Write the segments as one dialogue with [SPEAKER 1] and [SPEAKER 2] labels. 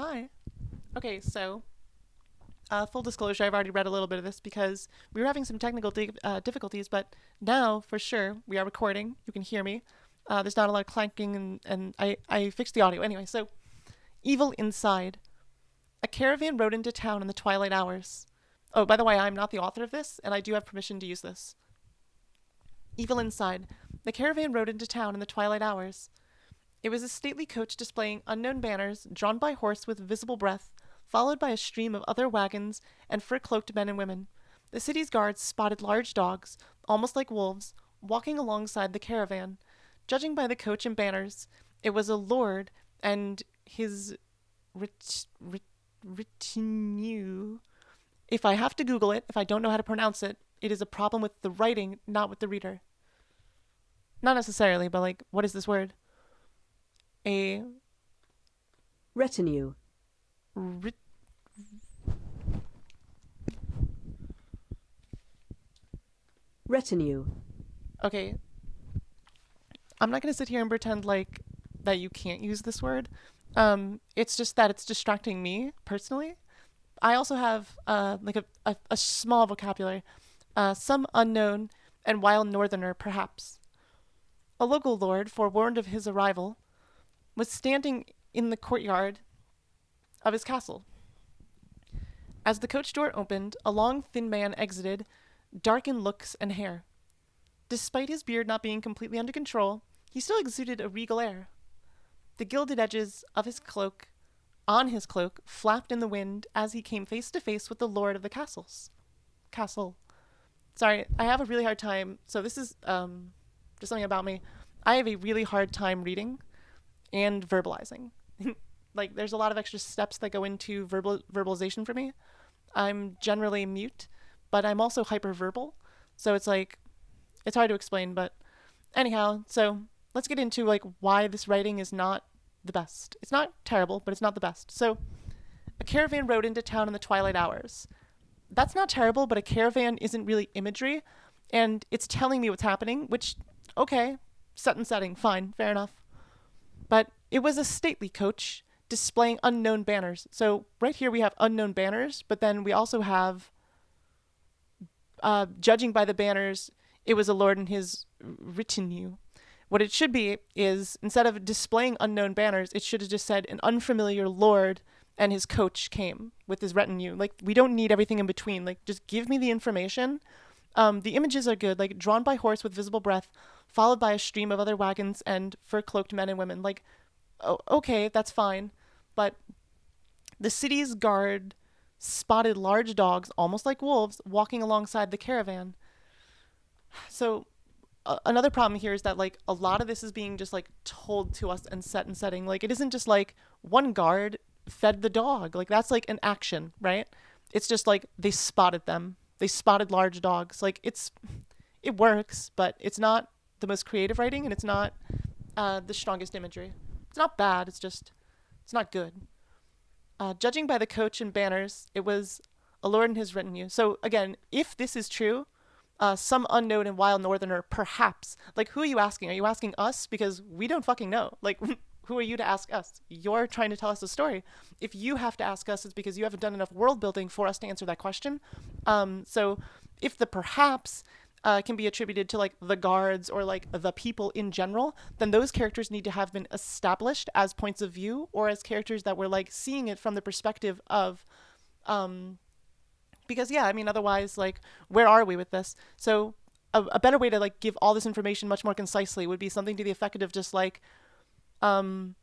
[SPEAKER 1] Hi. Okay, so full disclosure, I've already read a little bit of this because we were having some technical difficulties, but now for sure we are recording. You can hear me. There's not a lot of clanking, and I fixed the audio. Anyway, so evil inside. A caravan rode into town in the twilight hours. Oh, by the way, I'm not the author of this, and I do have permission to use this. Evil inside. The caravan rode into town in the twilight hours. It was a stately coach displaying unknown banners, drawn by horse with visible breath, followed by a stream of other wagons and fur-cloaked men and women. The city's guards spotted large dogs, almost like wolves, walking alongside the caravan. Judging by the coach and banners, it was a lord and his retinue. If I have to Google it, if I don't know how to pronounce it, it is a problem with the writing, not with the reader. Not necessarily, but like, what is this word? A
[SPEAKER 2] retinue,
[SPEAKER 1] rit-
[SPEAKER 2] retinue,
[SPEAKER 1] okay. I'm not gonna sit here and pretend like that you can't use this word. It's just that it's distracting me personally. I also have like a small vocabulary, some unknown and wild northerner perhaps. A local lord, forewarned of his arrival, was standing in the courtyard of his castle. As the coach door opened, a long, thin man exited, dark in looks and hair. Despite his beard not being completely under control, he still exuded a regal air. The gilded edges of his cloak, on his cloak, flapped in the wind as he came face to face with the lord of the castle. Sorry, I have a really hard time. So this is just something about me. I have a really hard time reading and verbalizing. Like, there's a lot of extra steps that go into verbalization for me. I'm generally mute, but I'm also hyperverbal. So it's like, it's hard to explain, but anyhow, so let's get into like why this writing is not the best. It's not terrible, but it's not the best. So, a caravan rode into town in the twilight hours. That's not terrible, but a caravan isn't really imagery, and it's telling me what's happening, which, okay, set and setting, fine, fair enough. But it was a stately coach displaying unknown banners. So right here we have unknown banners, but then we also have, judging by the banners, it was a lord and his retinue. What it should be is, instead of displaying unknown banners, it should have just said an unfamiliar lord and his coach came with his retinue. Like, we don't need everything in between. Like, just give me the information. The images are good, like drawn by horse with visible breath, followed by a stream of other wagons and fur-cloaked men and women. Like, okay, that's fine. But the city's guard spotted large dogs, almost like wolves, walking alongside the caravan. So another problem here is that like a lot of this is being just like told to us and set and setting. Like, it isn't just like one guard fed the dog. Like, that's like an action, right? It's just like they spotted them. They spotted large dogs. Like, it works, but it's not the most creative writing, and it's not the strongest imagery. It's not bad. It's not good. Judging by the coach and banners, it was a lord and his retinue. So again, if this is true, some unknown and wild northerner, perhaps. Like, who are you asking? Are you asking us? Because we don't fucking know. Like, who are you to ask us? You're trying to tell us a story. If you have to ask us, it's because you haven't done enough world building for us to answer that question. So if the perhaps can be attributed to like the guards or like the people in general, then those characters need to have been established as points of view or as characters that were like seeing it from the perspective of because yeah, I mean, otherwise, like, where are we with this? So a better way to like give all this information much more concisely would be something to the effect of just like an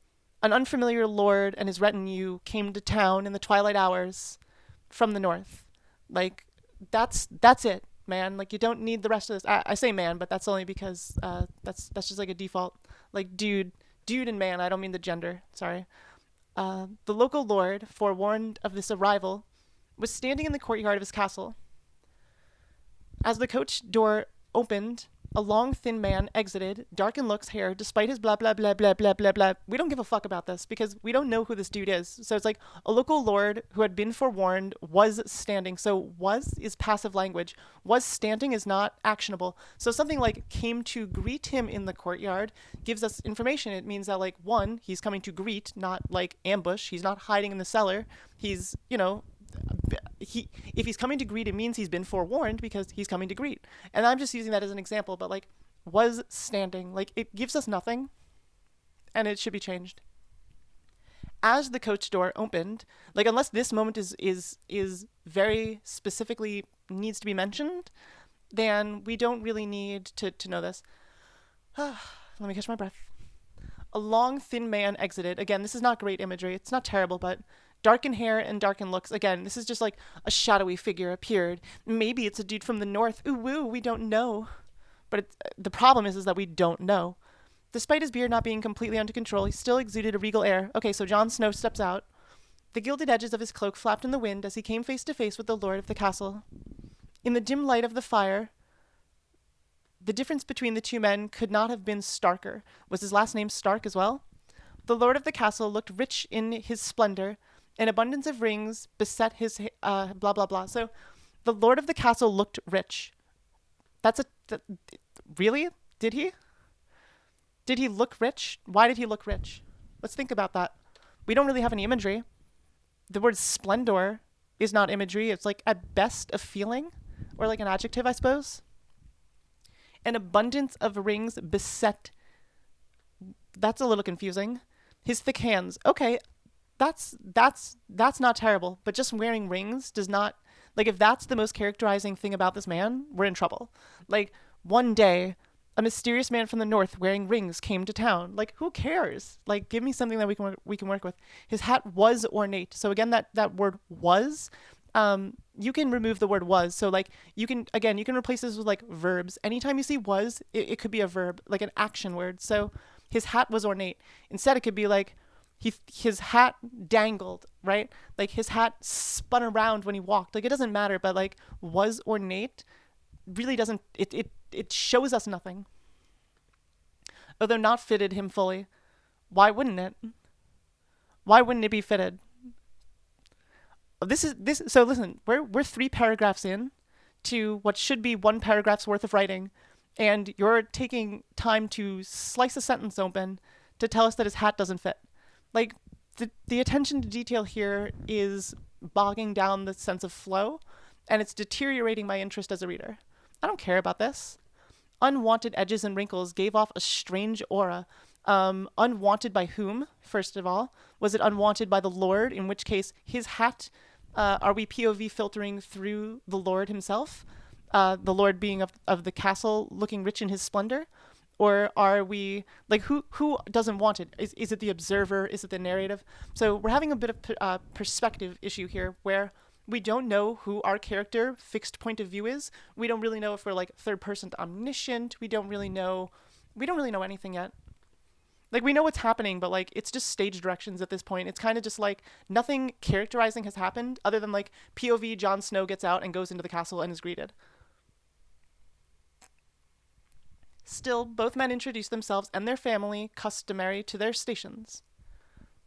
[SPEAKER 1] unfamiliar lord and his retinue came to town in the twilight hours from the north. Like, that's it, man. Like, you don't need the rest of this. I say man, but that's only because that's just like a default. Like, dude and man. I don't mean the gender. Sorry. The local lord, forewarned of this arrival, was standing in the courtyard of his castle. As the coach door opened, A long, thin man exited, darkened looks, hair, despite his blah, blah, blah, blah, blah, blah, blah. We don't give a fuck about this because we don't know who this dude is. So it's like a local lord who had been forewarned was standing. So was is passive language. Was standing is not actionable. So something like came to greet him in the courtyard gives us information. It means that, like, one, he's coming to greet, not like ambush. He's not hiding in the cellar. He's, if he's coming to greet, it means he's been forewarned because he's coming to greet. And I'm just using that as an example, but like was standing, like it gives us nothing and it should be changed. As the coach door opened, like unless this moment is very specifically needs to be mentioned, then we don't really need to know this. Let me catch my breath. A long, thin man exited. Again, this is not great imagery. It's not terrible, but darken hair and darken looks. Again, this is just like a shadowy figure appeared. Maybe it's a dude from the north. Ooh, woo, we don't know. But the problem is that we don't know. Despite his beard not being completely under control, he still exuded a regal air. Okay, so Jon Snow steps out. The gilded edges of his cloak flapped in the wind as he came face to face with the lord of the castle. In the dim light of the fire, the difference between the two men could not have been starker. Was his last name Stark as well? The lord of the castle looked rich in his splendor. An abundance of rings beset his blah, blah, blah. So the lord of the castle looked rich. Really? Did he? Did he look rich? Why did he look rich? Let's think about that. We don't really have any imagery. The word splendor is not imagery. It's like at best a feeling or like an adjective, I suppose. An abundance of rings beset. That's a little confusing. His thick hands. Okay, that's not terrible, but just wearing rings does not, like, if that's the most characterizing thing about this man, we're in trouble. Like, one day a mysterious man from the north wearing rings came to town. Like, who cares? Like, give me something that we can work with. His hat was ornate. So again, that word was, you can remove the word was. So like you can replace this with like verbs. Anytime you see was, it could be a verb, like an action word. So his hat was ornate. Instead, it could be like his hat dangled, right? Like his hat spun around when he walked. Like, it doesn't matter, but like was ornate really doesn't, it shows us nothing. Although not fitted him fully. Why wouldn't it? Why wouldn't it be fitted? So listen, we're 3 paragraphs in to what should be 1 paragraph's worth of writing, and you're taking time to slice a sentence open to tell us that his hat doesn't fit. Like, the attention to detail here is bogging down the sense of flow, and it's deteriorating my interest as a reader. I don't care about this. Unwanted edges and wrinkles gave off a strange aura. Unwanted by whom, first of all? Was it unwanted by the Lord, in which case his hat, are we POV filtering through the Lord himself? The Lord being of the castle, looking rich in his splendor? Or are we, like, who doesn't want it? Is it the observer? Is it the narrative? So we're having a bit of perspective issue here, where we don't know who our character fixed point of view is. We don't really know if we're like third person to omniscient. We don't really know anything yet. Like, we know what's happening, but like it's just stage directions at this point. It's kind of just like nothing characterizing has happened other than like POV Jon Snow gets out and goes into the castle and is greeted. Still, both men introduce themselves and their family, customary to their stations.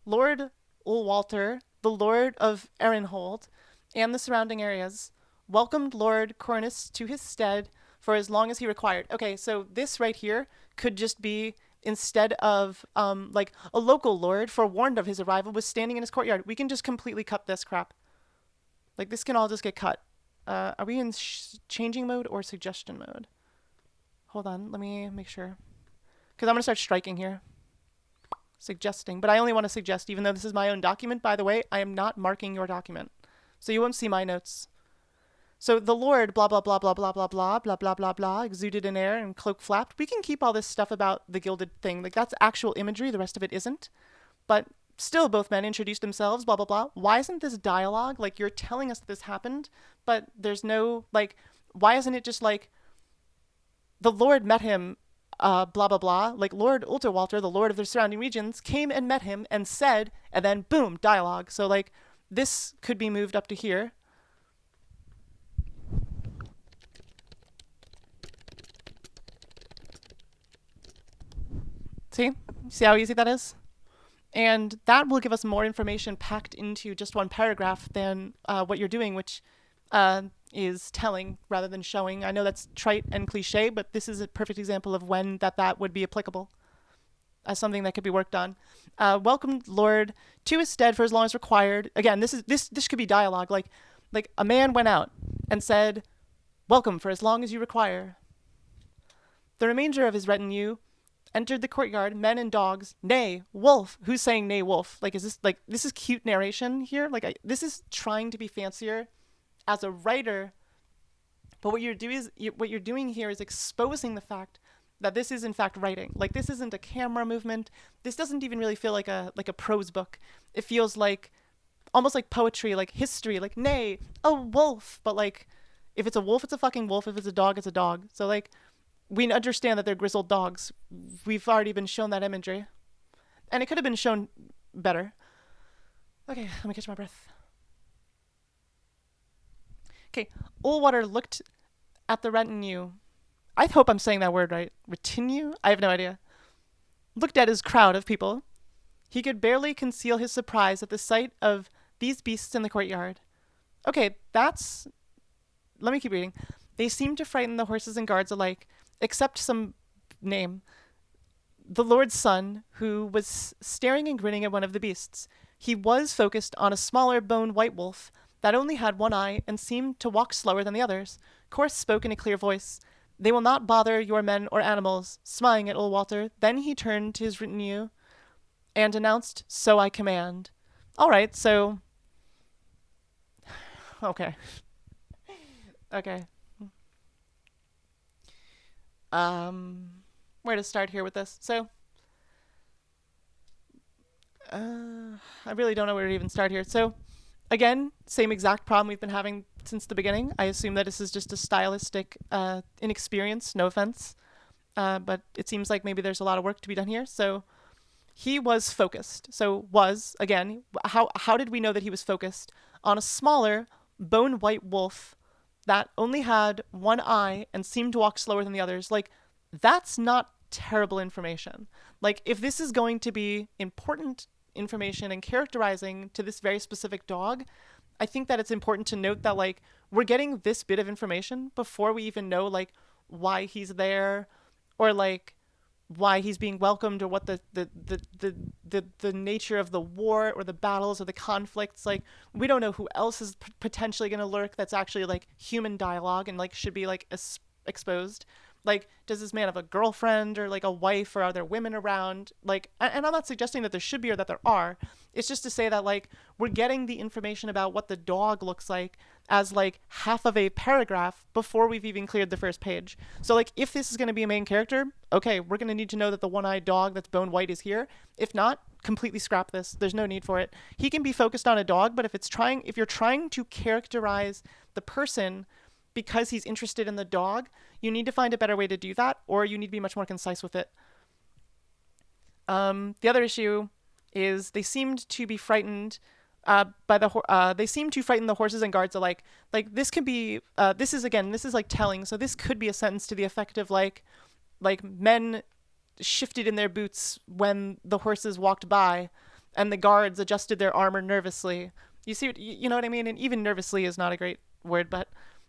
[SPEAKER 1] Lord Ulwalter, the Lord of Erenhold, and the surrounding areas, welcomed Lord Cornus to his stead for as long as he required. Okay, so this right here could just be, instead of like a local lord forewarned of his arrival was standing in his courtyard. We can just completely cut this crap. Like, this can all just get cut. Are we in changing mode or suggestion mode? Hold on, let me make sure. Because I'm going to start striking here. Suggesting. But I only want to suggest, even though this is my own document, by the way, I am not marking your document. So you won't see my notes. So the Lord, blah, blah, blah, blah, blah, blah, blah, blah, blah, blah, blah, exuded an air and cloak flapped. We can keep all this stuff about the gilded thing. Like, that's actual imagery. The rest of it isn't. But still, both men introduced themselves, blah, blah, blah. Why isn't this dialogue? Like, you're telling us that this happened, but there's no, like, why isn't it just like, the Lord met him, blah, blah, blah. Like, Lord Ulterwalter, the Lord of the surrounding regions, came and met him and said, and then boom, dialogue. So, like, this could be moved up to here. See how easy that is? And that will give us more information packed into just one paragraph than what you're doing, which is telling rather than showing. I know that's trite and cliche, but this is a perfect example of when that would be applicable as something that could be worked on. Welcome, Lord, to his stead for as long as required. Again, this could be dialogue. Like a man went out and said, "Welcome for as long as you require." The remainder of his retinue entered the courtyard, men and dogs. Nay, wolf. Who's saying nay, wolf? Like, this is cute narration here? This is trying to be fancier as a writer. But what you're doing here is exposing the fact that this is in fact writing. Like, this isn't a camera movement. This doesn't even really feel like a prose book. It feels like almost like poetry, like history, like nay, a wolf. But like, if it's a wolf, it's a fucking wolf. If it's a dog, it's a dog. So like, we understand that they're grizzled dogs. We've already been shown that imagery. And it could have been shown better. Okay, let me catch my breath. Okay, Allwater looked at the retinue. I hope I'm saying that word right. Retinue? I have no idea. Looked at his crowd of people. He could barely conceal his surprise at the sight of these beasts in the courtyard. Okay, let me keep reading. They seemed to frighten the horses and guards alike, except some name. The Lord's son, who was staring and grinning at one of the beasts. He was focused on a smaller bone white wolf that only had one eye and seemed to walk slower than the others. Corse spoke in a clear voice. They will not bother your men or animals, smiling at old Walter. Then he turned to his retinue and announced, "So I command." All right, so... Okay. Okay. Where to start here with this? So, I really don't know where to even start here. So, again, same exact problem we've been having since the beginning. I assume that this is just a stylistic inexperience, no offense. But it seems like maybe there's a lot of work to be done here. So, he was focused. So, again, how did we know that he was focused? On a smaller, bone white wolf that only had one eye and seemed to walk slower than the others. Like, that's not terrible information. Like, if this is going to be important information and characterizing to this very specific dog, I think that it's important to note that, like, we're getting this bit of information before we even know, like, why he's there, or like why he's being welcomed, or what the nature of the war or the battles or the conflicts. Like, we don't know who else is potentially going to lurk that's actually like human dialogue and like should be like exposed. Like, does this man have a girlfriend or like a wife, or are there women around? Like, and I'm not suggesting that there should be or that there are. It's just to say that, like, we're getting the information about what the dog looks like as like half of a paragraph before we've even cleared the first page. So like, if this is going to be a main character, okay, we're going to need to know that the one-eyed dog that's bone white is here. If not, completely scrap this. There's no need for it. He can be focused on a dog, but if you're trying to characterize the person because he's interested in the dog, you need to find a better way to do that, or you need to be much more concise with it. The other issue is they seemed to be frightened they seem to frighten the horses and guards alike. Like, this could be this is like telling, so this could be a sentence to the effect of like men shifted in their boots when the horses walked by, and the guards adjusted their armor nervously. You see, you know what I mean? And even nervously is not a great word, but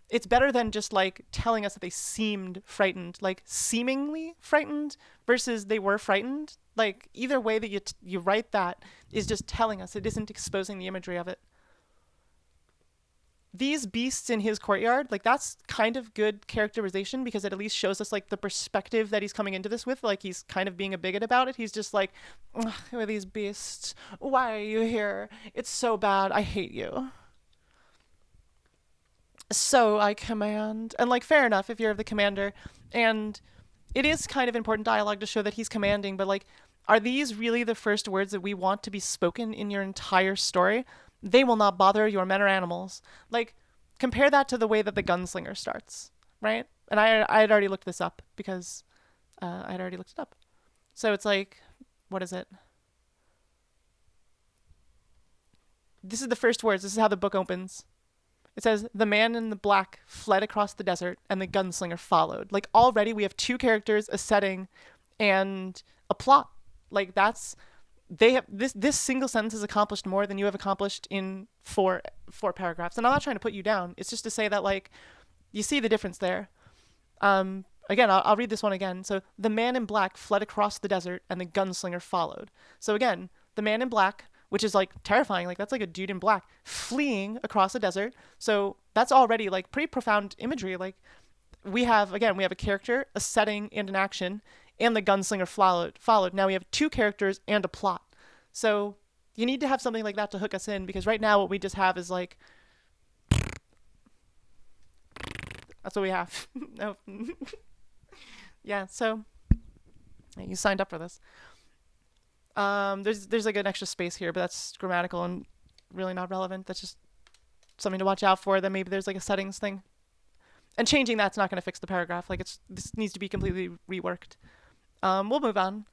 [SPEAKER 1] it's better than just like telling us that they seemed frightened, like seemingly frightened versus they were frightened. Like, either way that you write that is just telling us. It isn't exposing the imagery of it. These beasts in his courtyard, like, that's kind of good characterization, because it at least shows us like the perspective that he's coming into this with. Like, he's kind of being a bigot about it. He's just like, who are these beasts? Why are you here? It's so bad. I hate you. So I command. And like, fair enough if you're the commander. And it is kind of important dialogue to show that he's commanding, but like, are these really the first words that we want to be spoken in your entire story? They will not bother your men or animals. Like, compare that to the way that the gunslinger starts, right? And I had already looked this up because I had already looked it up. So it's like, what is it? This is the first words. This is how the book opens. It says, the man in the black fled across the desert, and the gunslinger followed. Like, already we have two characters, a setting, and a plot. Like that's they have this single sentence has accomplished more than you have accomplished in four paragraphs. And I'm not trying to put you down. It's just to say that like you see the difference there. Again, I'll read this one again. So the man in black fled across the desert, and the gunslinger followed. So again, the man in black, which is like terrifying, like that's like a dude in black fleeing across a desert. So that's already like pretty profound imagery. Like we have a character, a setting, and an action, and the gunslinger followed. Now we have two characters and a plot. So you need to have something like that to hook us in, because right now what we just have is like that's what we have. No. Yeah, so you signed up for this. There's like an extra space here, but that's grammatical and really not relevant. That's just something to watch out for. Then maybe there's like a settings thing, and changing that's not going to fix the paragraph. Like this needs to be completely reworked. We'll move on.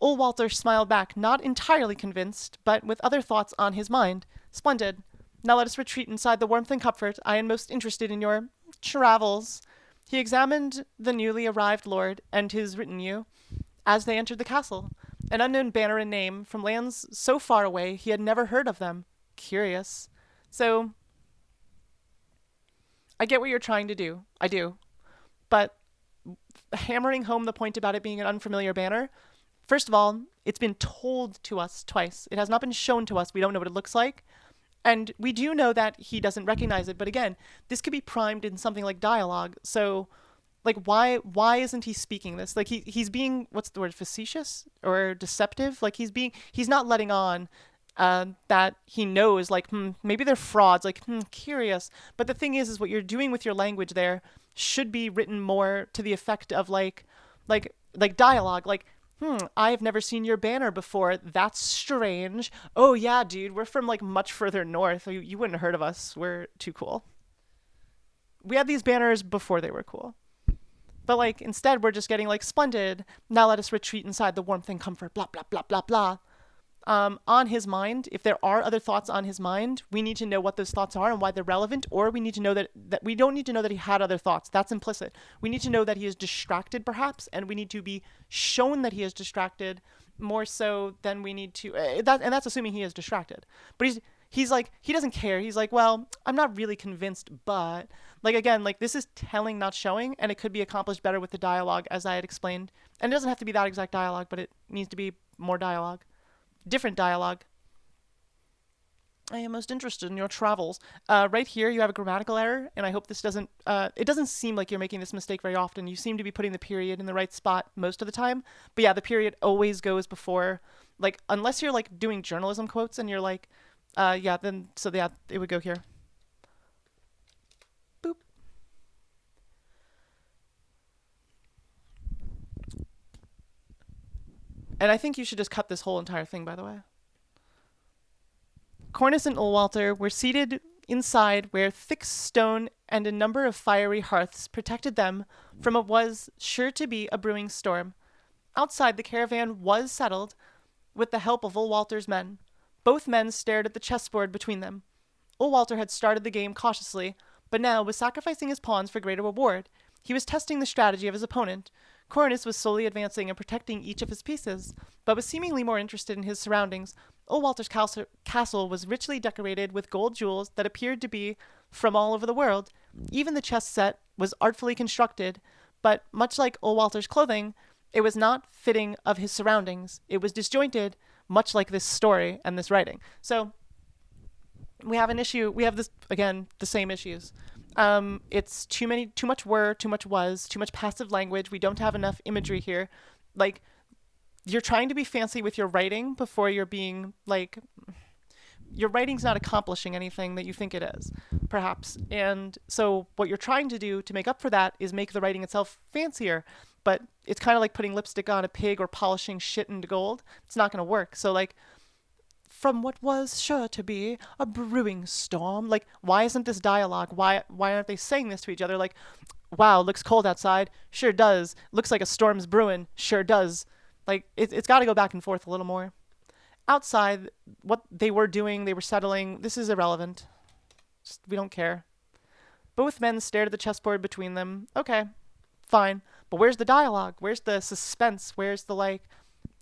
[SPEAKER 1] Old Walter smiled back, not entirely convinced, but with other thoughts on his mind. Splendid. Now let us retreat inside the warmth and comfort. I am most interested in your travels. He examined the newly arrived lord and his retinue as they entered the castle. An unknown banner and name from lands so far away he had never heard of them. Curious. So, I get what you're trying to do. I do. But hammering home the point about it being an unfamiliar banner, first of all, it's been told to us twice. It has not been shown to us. We don't know what it looks like. And we do know that he doesn't recognize it. But again, this could be primed in something like dialogue. So, like, why isn't he speaking this? Like, he's being, what's the word, facetious or deceptive? Like, he's not letting on that he knows, like, maybe they're frauds. Like, curious. But the thing is what you're doing with your language there should be written more to the effect of like dialogue. Like, I've never seen your banner before. That's strange. Oh, yeah, dude, we're from, like, much further north. You wouldn't have heard of us. We're too cool. We had these banners before they were cool. But, like, instead, we're just getting, like, splendid. Now let us retreat inside the warmth and comfort, blah, blah, blah, blah, blah. On his mind, if there are other thoughts on his mind, we need to know what those thoughts are and why they're relevant, or we need to know that we don't need to know that he had other thoughts. That's implicit. We need to know that he is distracted, perhaps, and we need to be shown that he is distracted more so than we need to. And that's assuming he is distracted. But he's like, he doesn't care. He's like, well, I'm not really convinced, but like, again, like, this is telling, not showing, and it could be accomplished better with the dialogue, as I had explained. And it doesn't have to be that exact dialogue, but it needs to be more dialogue. Different dialogue. I am most interested in your travels. Right here, you have a grammatical error, and I hope this doesn't... it doesn't seem like you're making this mistake very often. You seem to be putting the period in the right spot most of the time. But yeah, the period always goes before... Like, unless you're, like, doing journalism quotes, and you're like... yeah, then... So, yeah, it would go here. Boop. And I think you should just cut this whole entire thing, by the way. Cornus and Ulwalter were seated inside where thick stone and a number of fiery hearths protected them from what was sure to be a brewing storm. Outside, the caravan was settled with the help of Ulwalter's men. Both men stared at the chessboard between them. Ulwalter had started the game cautiously, but now was sacrificing his pawns for greater reward. He was testing the strategy of his opponent. Cornus was slowly advancing and protecting each of his pieces, but was seemingly more interested in his surroundings. Ulwalter's castle was richly decorated with gold jewels that appeared to be from all over the world. Even the chess set was artfully constructed, but much like Ulwalter's clothing, it was not fitting of his surroundings. It was disjointed, much like this story and this writing. So we have an issue. We have this, again, the same issues. It's too much were, too much was, too much passive language. We don't have enough imagery here. Like, you're trying to be fancy with your writing before you're being, like, your writing's not accomplishing anything that you think it is, perhaps. And so what you're trying to do to make up for that is make the writing itself fancier. But it's kind of like putting lipstick on a pig or polishing shit into gold. It's not going to work. So, like, from what was sure to be a brewing storm. Like, why isn't this dialogue? Why aren't they saying this to each other? Like, wow, looks cold outside. Sure does. Looks like a storm's brewing. Sure does. Like, it's got to go back and forth a little more. Outside, what they were doing, they were settling. This is irrelevant. Just, we don't care. Both men stared at the chessboard between them. Okay, fine. But where's the dialogue? Where's the suspense? Where's the, like,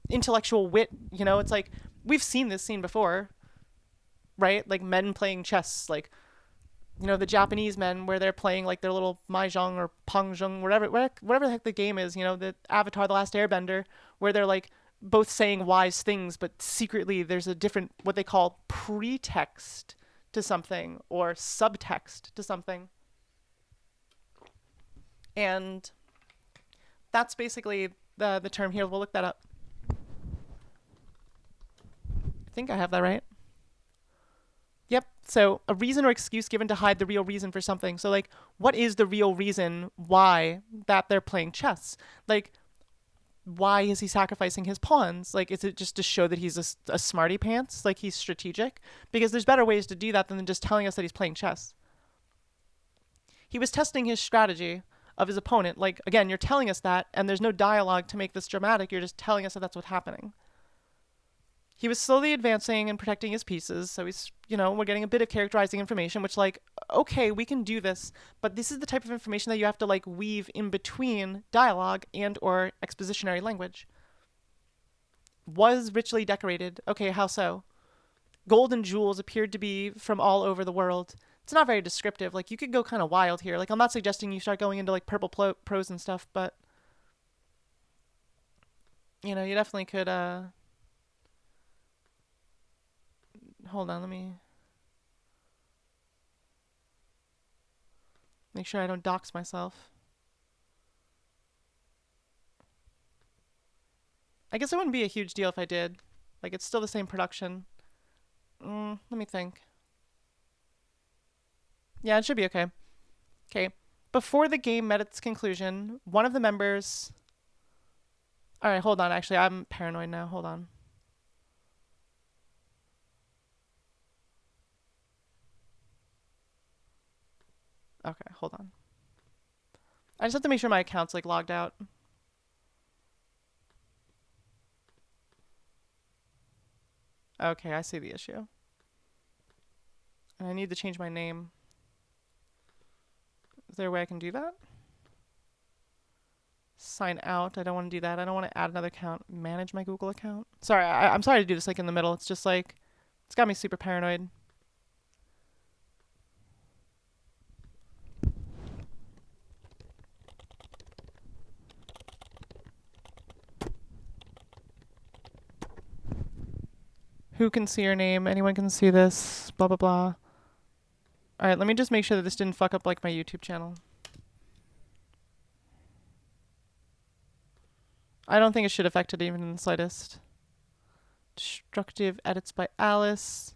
[SPEAKER 1] intellectual wit, you know? It's like, we've seen this scene before, right? Like men playing chess, like, you know, the Japanese men where they're playing like their little mahjong or pangjong, whatever the heck the game is, you know, the Avatar: The Last Airbender, where they're like both saying wise things, but secretly there's a different, what they call pretext to something or subtext to something. And that's basically the term here. We'll look that up. I think I have that right. Yep. So a reason or excuse given to hide the real reason for something. So like, what is the real reason why that they're playing chess? Like, why is he sacrificing his pawns? Like, is it just to show that he's a smarty pants? Like he's strategic? Because there's better ways to do that than just telling us that he's playing chess. He was testing his strategy of his opponent. Like, again, you're telling us that, and there's no dialogue to make this dramatic. You're just telling us that that's what's happening. He was slowly advancing and protecting his pieces, so he's, you know, we're getting a bit of characterizing information, which, like, okay, we can do this, but this is the type of information that you have to, like, weave in between dialogue and or expositionary language. Was richly decorated. Okay, how so? Gold and jewels appeared to be from all over the world. It's not very descriptive. Like, you could go kind of wild here. Like, I'm not suggesting you start going into, like, purple prose and stuff, but, you know, you definitely could, hold on, let me make sure I don't dox myself. I guess it wouldn't be a huge deal if I did. Like, it's still the same production. Let me think. Yeah, it should be okay. Okay. Before the game met its conclusion, one of the members... Alright, hold on. Actually, I'm paranoid now. Hold on. Okay, hold on. I just have to make sure my account's, like, logged out. Okay, I see the issue. And I need to change my name. Is there a way I can do that? Sign out. I don't want to do that. I don't want to add another account. Manage my Google account. Sorry, I'm sorry to do this, like, in the middle. It's just, like, it's got me super paranoid. Who can see your name? Anyone can see this. Blah, blah, blah. Alright, let me just make sure that this didn't fuck up, like, my YouTube channel. I don't think it should affect it even in the slightest. Destructive edits by Alice.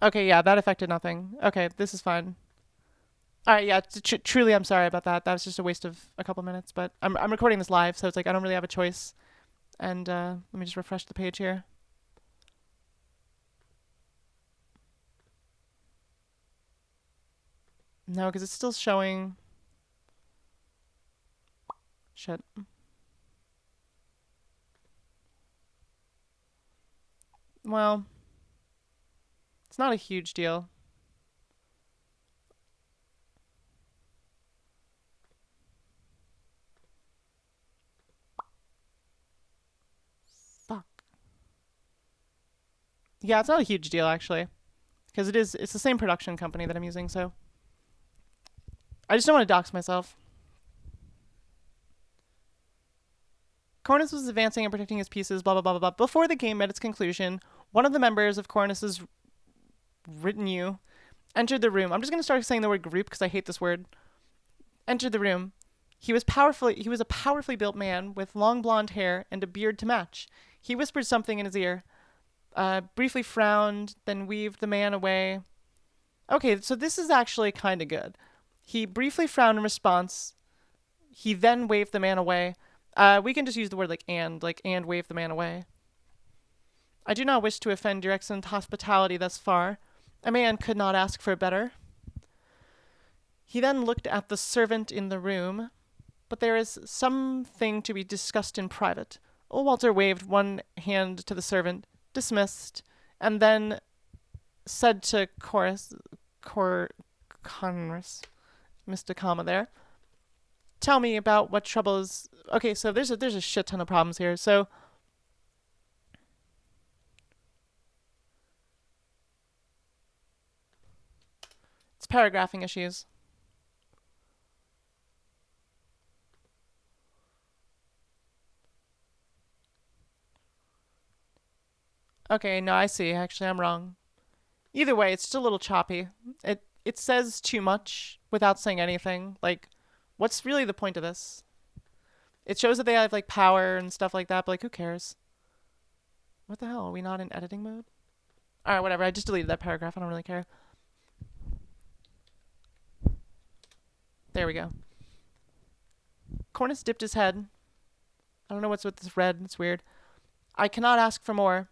[SPEAKER 1] Okay, yeah, that affected nothing. Okay, this is fine. Alright, yeah, truly I'm sorry about that. That was just a waste of a couple minutes, but I'm recording this live, so it's like I don't really have a choice. And let me just refresh the page here. No, because it's still showing... Shit. Well, it's not a huge deal. Fuck. Yeah, it's not a huge deal, actually. Because it's the same production company that I'm using, so... I just don't want to dox myself. Cornus was advancing and protecting his pieces, blah, blah, blah, blah, blah. Before the game met its conclusion, one of the members of Cornus's retinue entered the room. I'm just going to start saying the word group because I hate this word. Entered the room. He was a powerfully built man with long blonde hair and a beard to match. He whispered something in his ear, briefly frowned, then waved the man away. Okay, so this is actually kind of good. He briefly frowned in response. He then waved the man away. We can just use the word and wave the man away. I do not wish to offend your excellent hospitality thus far. A man could not ask for better. He then looked at the servant in the room, but there is something to be discussed in private. Walter waved one hand to the servant, dismissed, and then said to Conrus, missed a comma there, tell me about what trouble is. Okay, so there's a shit ton of problems here. So it's paragraphing issues. Okay, no, I see. Actually, I'm wrong. Either way, it's just a little choppy. It says too much without saying anything. Like, what's really the point of this? It shows that they have like power and stuff like that, but like, who cares? What the hell? Are we not in editing mode? All right, whatever. I just deleted that paragraph. I don't really care. There we go. Cornus dipped his head. I don't know what's with this red. It's weird. I cannot ask for more.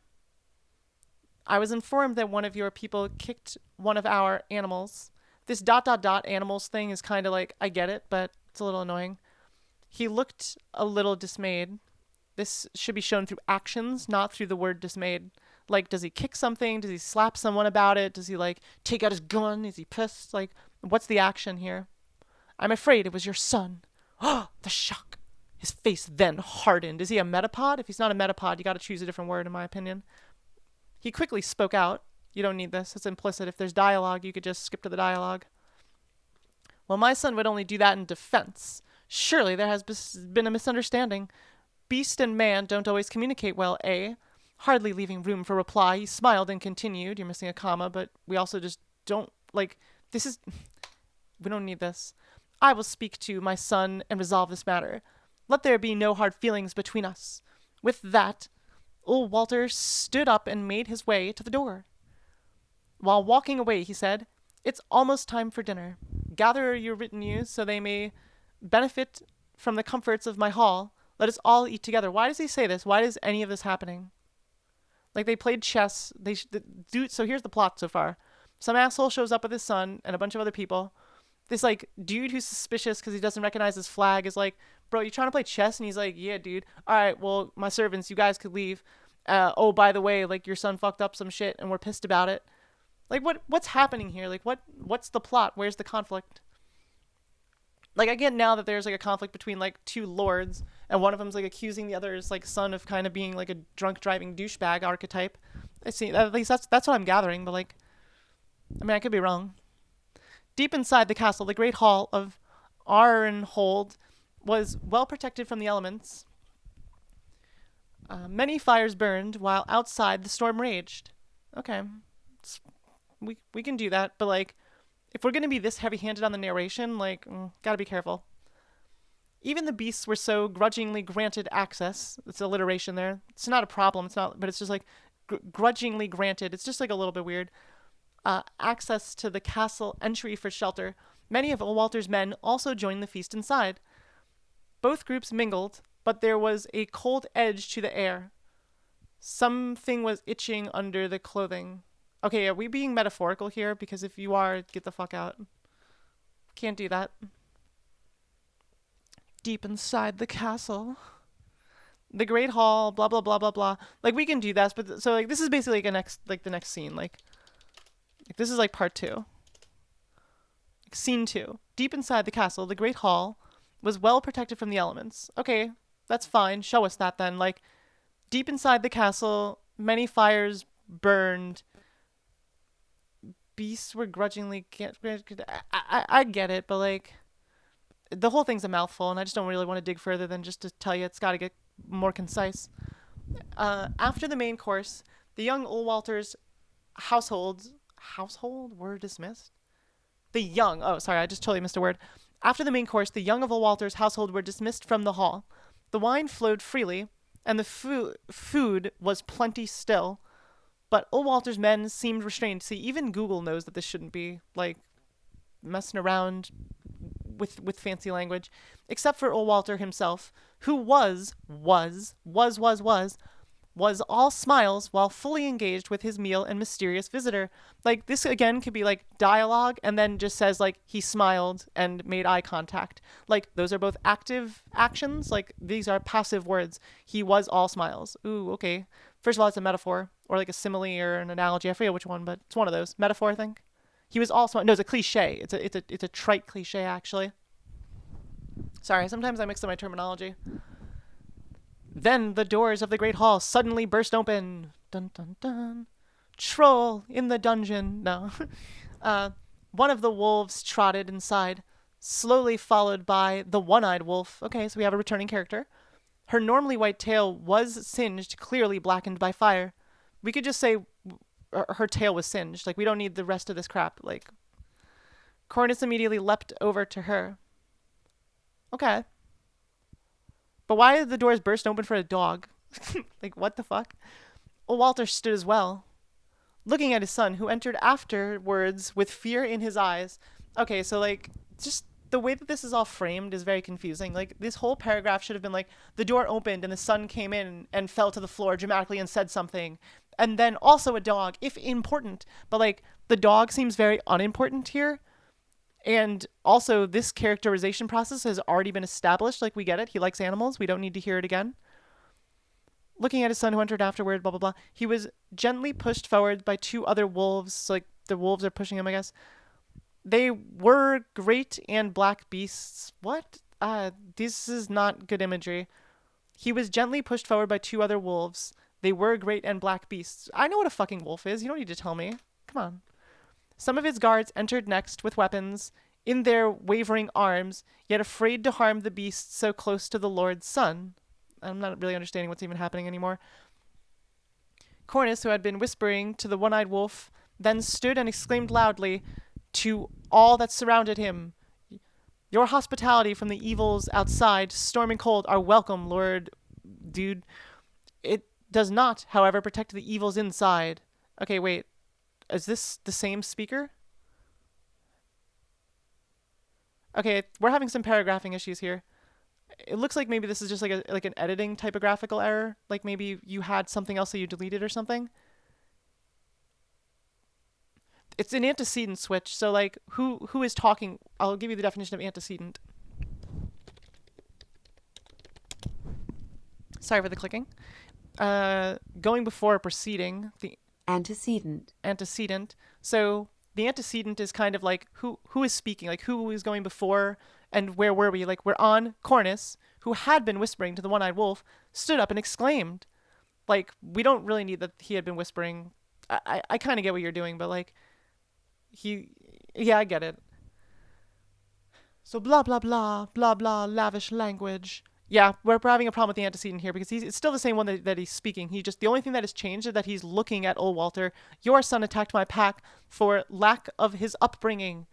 [SPEAKER 1] I was informed that one of your people kicked one of our animals. This dot dot dot animals thing is kind of like, I get it, but it's a little annoying. He looked a little dismayed. This should be shown through actions, not through the word dismayed. Like, does he kick something? Does he slap someone about it? Does he, like, take out his gun? Is he pissed? Like, what's the action here? I'm afraid it was your son. Oh, the shock. His face then hardened. Is he a metapod? If he's not a metapod, you gotta choose a different word, in my opinion. He quickly spoke out. You don't need this. It's implicit. If there's dialogue, you could just skip to the dialogue. Well, my son would only do that in defense. Surely there has been a misunderstanding. Beast and man don't always communicate well, eh? Hardly leaving room for reply, he smiled and continued. You're missing a comma, but we also just don't, like, this is... We don't need this. I will speak to my son and resolve this matter. Let there be no hard feelings between us. With that, old Walter stood up and made his way to the door. While walking away, he said, "It's almost time for dinner. Gather your retinues so they may benefit from the comforts of my hall. Let us all eat together." Why does he say this? Why is any of this happening? Like, they played chess. So here's the plot so far. Some asshole shows up with his son and a bunch of other people. This, like, dude who's suspicious because he doesn't recognize his flag is like, "Bro, you trying to play chess?" And he's like, "Yeah, dude. All right, well, my servants, you guys could leave. Oh, by the way, like, your son fucked up some shit and we're pissed about it." Like, what's happening here? Like, what's the plot? Where's the conflict? Like, I get now that there's, like, a conflict between, like, two lords, and one of them's, like, accusing the other's, like, son of kind of being, like, a drunk driving douchebag archetype. I see. At least that's what I'm gathering, but, like, I mean, I could be wrong. Deep inside the castle, the great hall of Arnhold was well protected from the elements. Many fires burned, while outside the storm raged. Okay. We can do that, but, like, if we're going to be this heavy-handed on the narration, like, gotta be careful. Even the beasts were so grudgingly granted access. It's alliteration there. It's not a problem. It's not, but it's just like grudgingly granted. It's just like a little bit weird. Access to the castle entry for shelter. Many of Walter's men also joined the feast inside. Both groups mingled, but there was a cold edge to the air. Something was itching under the clothing. Okay, are we being metaphorical here? Because if you are, get the fuck out. Can't do that. Deep inside the castle, the great hall, blah blah blah blah blah. Like, we can do that, but so, like, this is basically like the next scene. Like this is like part 2. Like, scene 2. Deep inside the castle, the great hall was well protected from the elements. Okay, that's fine. Show us that then. Like, deep inside the castle, many fires burned. Beasts were grudgingly... I get it, but, like, the whole thing's a mouthful, and I just don't really want to dig further than just to tell you it's got to get more concise. After the main course, the young Ulwalter's household were dismissed? I just totally missed a word. After the main course, the young of Ulwalter's household were dismissed from the hall. The wine flowed freely, and the food was plenty still, but Ulwalter's men seemed restrained. See, even Google knows that this shouldn't be, like, messing around with fancy language, except for Ulwalter himself, who was all smiles while fully engaged with his meal and mysterious visitor. Like, this again could be like dialogue and then just says, like, he smiled and made eye contact. Like, those are both active actions. Like, these are passive words. He was all smiles. Ooh, okay. First of all, it's a metaphor or like a simile or an analogy. I forget which one, but it's one of those. Metaphor, I think. He was all smiles. No, it's a cliche. It's a trite cliche, actually. Sorry, sometimes I mix up my terminology. Then the doors of the great hall suddenly burst open. Dun dun dun. Troll in the dungeon. No. uh, One of the wolves trotted inside, slowly followed by the one-eyed wolf. Okay, so we have a returning character. Her normally white tail was singed, clearly blackened by fire. We could just say her tail was singed. Like, we don't need the rest of this crap. Like, Cornus immediately leapt over to her. Okay. But why did the doors burst open for a dog? Like, what the fuck? Well, Walter stood as well, looking at his son, who entered afterwards with fear in his eyes. Okay, so, like, just the way that this is all framed is very confusing. Like, this whole paragraph should have been like, the door opened and the son came in and fell to the floor dramatically and said something. And then also a dog, if important. But, like, the dog seems very unimportant here. And also, this characterization process has already been established. Like, we get it. He likes animals. We don't need to hear it again. Looking at his son who entered afterward, blah, blah, blah. He was gently pushed forward by two other wolves. So, like, the wolves are pushing him, I guess. They were great and black beasts. What? This is not good imagery. He was gently pushed forward by two other wolves. They were great and black beasts. I know what a fucking wolf is. You don't need to tell me. Come on. Some of his guards entered next with weapons in their wavering arms, yet afraid to harm the beasts so close to the Lord's son. I'm not really understanding what's even happening anymore. Cornus, who had been whispering to the one-eyed wolf, then stood and exclaimed loudly to all that surrounded him, "Your hospitality from the evils outside, storm and cold, are welcome, Lord Dude. It does not, however, protect the evils inside." Okay, wait. Is this the same speaker? Okay, we're having some paragraphing issues here. It looks like maybe this is just like an editing typographical error. Like maybe you had something else that you deleted or something. It's an antecedent switch. So like who is talking? I'll give you the definition of antecedent. Sorry for the clicking. Going before a preceding, the antecedent. So the antecedent is kind of like who is speaking, like who is going before, and where were we? Like, we're on Cornus, who had been whispering to the one-eyed wolf, stood up and exclaimed. Like, we don't really need that he had been whispering. I kind of get what you're doing, but like, yeah, I get it. So blah blah blah blah blah lavish language. Yeah, we're having a problem with the antecedent here because it's still the same one that he's speaking. The only thing that has changed is that he's looking at old Walter. Your son attacked my pack for lack of his upbringing.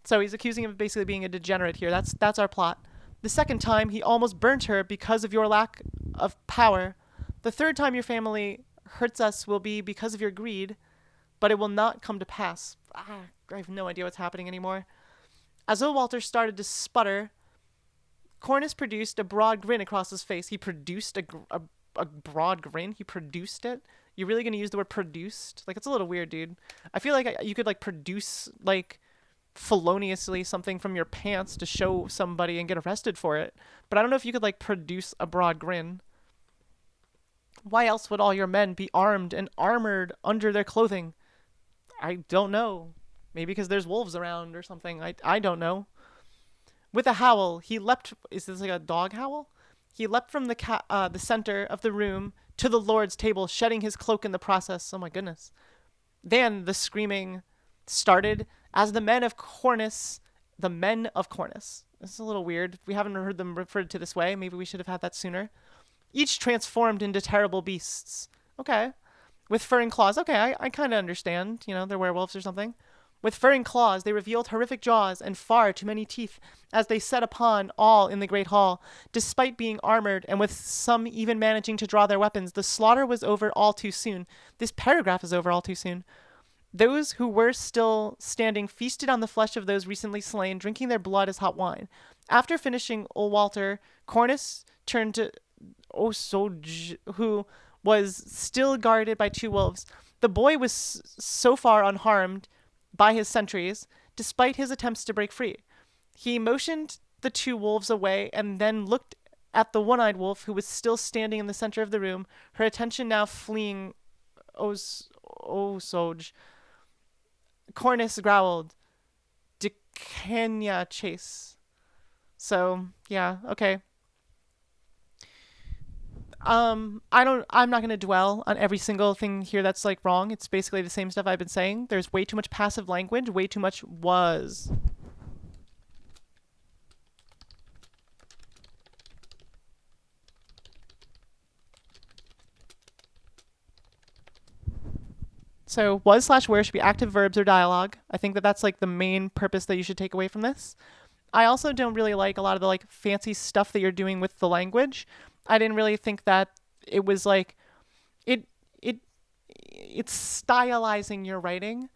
[SPEAKER 1] So he's accusing him of basically being a degenerate here. That's our plot. The second time, he almost burnt her because of your lack of power. The third time your family hurts us will be because of your greed, but it will not come to pass. I have no idea what's happening anymore. As old Walter started to sputter, Cornus produced a broad grin across his face. He produced a broad grin? He produced it? You're really going to use the word produced? Like, it's a little weird, dude. I feel like you could, like, produce, like, feloniously something from your pants to show somebody and get arrested for it. But I don't know if you could, like, produce a broad grin. Why else would all your men be armed and armored under their clothing? I don't know. Maybe because there's wolves around or something. I don't know. With a howl, he leapt. Is this like a dog howl? He leapt from the center of the room to the Lord's table, shedding his cloak in the process. Oh my goodness. Then the screaming started as the men of Cornus. This is a little weird. We haven't heard them referred to this way. Maybe we should have had that sooner. Each transformed into terrible beasts. Okay. With fur and claws. Okay, I kind of understand. You know, they're werewolves or something. With fur and claws, they revealed horrific jaws and far too many teeth as they set upon all in the great hall. Despite being armored, and with some even managing to draw their weapons, the slaughter was over all too soon. This paragraph is over all too soon. Those who were still standing feasted on the flesh of those recently slain, drinking their blood as hot wine. After finishing old Walter, Cornus turned to Osoj, who was still guarded by two wolves. The boy was so far unharmed by his sentries, despite his attempts to break free. He motioned the two wolves away and then looked at the one-eyed wolf who was still standing in the center of the room, her attention now fleeing Osoj. Cornus growled, "Decania chase." So yeah, okay. I'm not gonna dwell on every single thing here that's like wrong. It's basically the same stuff I've been saying. There's way too much passive language, way too much was. So was slash where should be active verbs or dialogue. I think that that's like the main purpose that you should take away from this. I also don't really like a lot of the like fancy stuff that you're doing with the language. I didn't really think that it was like it it it's stylizing your writing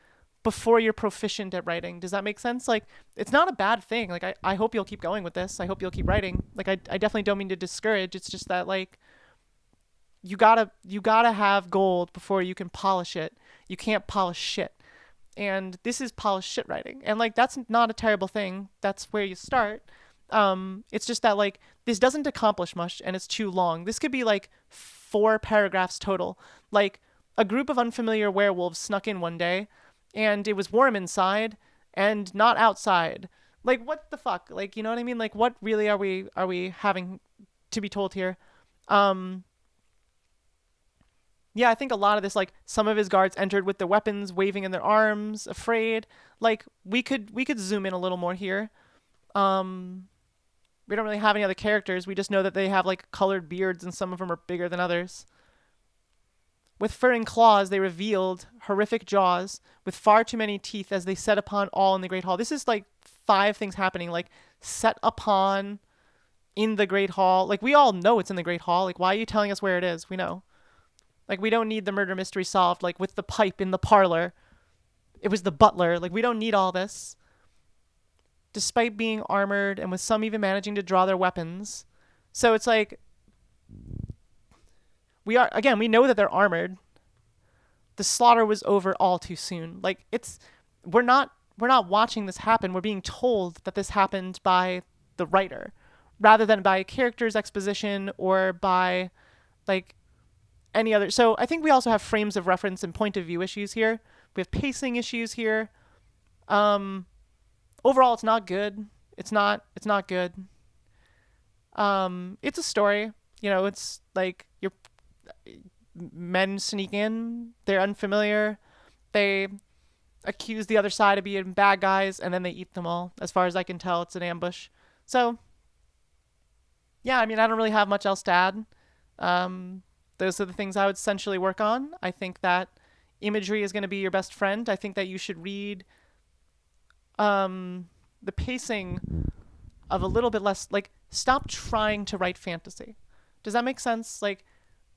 [SPEAKER 1] before you're proficient at writing. Does that make sense? Like it's not a bad thing. Like I hope you'll keep going with this. I hope you'll keep writing. Like I definitely don't mean to discourage. It's just that like you gotta have gold before you can polish it. You can't polish shit. And this is polished shit writing. And like that's not a terrible thing. That's where you start. It's just that like this doesn't accomplish much and it's too long. This could be like 4 paragraphs total. Like a group of unfamiliar werewolves snuck in one day and it was warm inside and not outside. Like what the fuck? Like you know what I mean? Like what really are we having to be told here? Um yeah, I think a lot of this, like some of his guards entered with their weapons waving in their arms, afraid. Like we could zoom in a little more here. Um, we don't really have any other characters. We just know that they have like colored beards and some of them are bigger than others. With fur and claws, they revealed horrific jaws with far too many teeth as they set upon all in the great hall. This is like 5 things happening. Like set upon in the great hall. Like we all know it's in the great hall. Like why are you telling us where it is? We know. Like we don't need the murder mystery solved like with the pipe in the parlor. It was the butler. Like we don't need all this. Despite being armored and with some even managing to draw their weapons. So it's like we know that they're armored. The slaughter was over all too soon. Like it's we're not watching this happen. We're being told that this happened by the writer rather than by a character's exposition or by like any other. So I think we also have frames of reference and point of view issues here. We have pacing issues here. Um, Overall, it's not good. It's not good. It's a story. You know, it's like your men sneak in. They're unfamiliar. They accuse the other side of being bad guys, and then they eat them all. As far as I can tell, it's an ambush. So yeah, I mean, I don't really have much else to add. Those are the things I would essentially work on. I think that imagery is going to be your best friend. I think that you should read the pacing of a little bit less. Like, stop trying to write fantasy. Does that make sense? Like,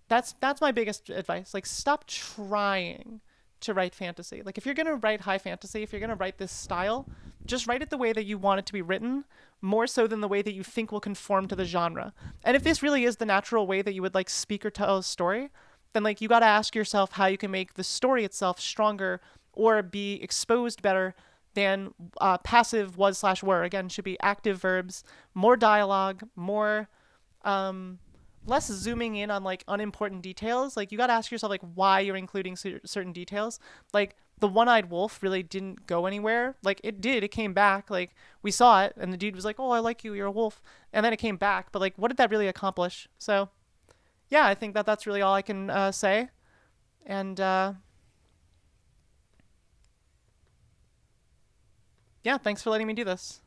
[SPEAKER 1] that's my biggest advice. Like, stop trying to write fantasy. Like, if you're gonna write high fantasy, if you're gonna write this style, just write it the way that you want it to be written, more so than the way that you think will conform to the genre. And if this really is the natural way that you would like speak or tell a story, then like you got to ask yourself how you can make the story itself stronger or be exposed better than passive was slash were. Again, should be active verbs, more dialogue, more less zooming in on like unimportant details. Like you got to ask yourself like why you're including certain details. Like the one-eyed wolf really didn't go anywhere. Like it did, it came back. Like we saw it, and the dude was like, "Oh, I like you. You're a wolf," and then it came back. But like, what did that really accomplish? So yeah, I think that that's really all I can say. And yeah, thanks for letting me do this.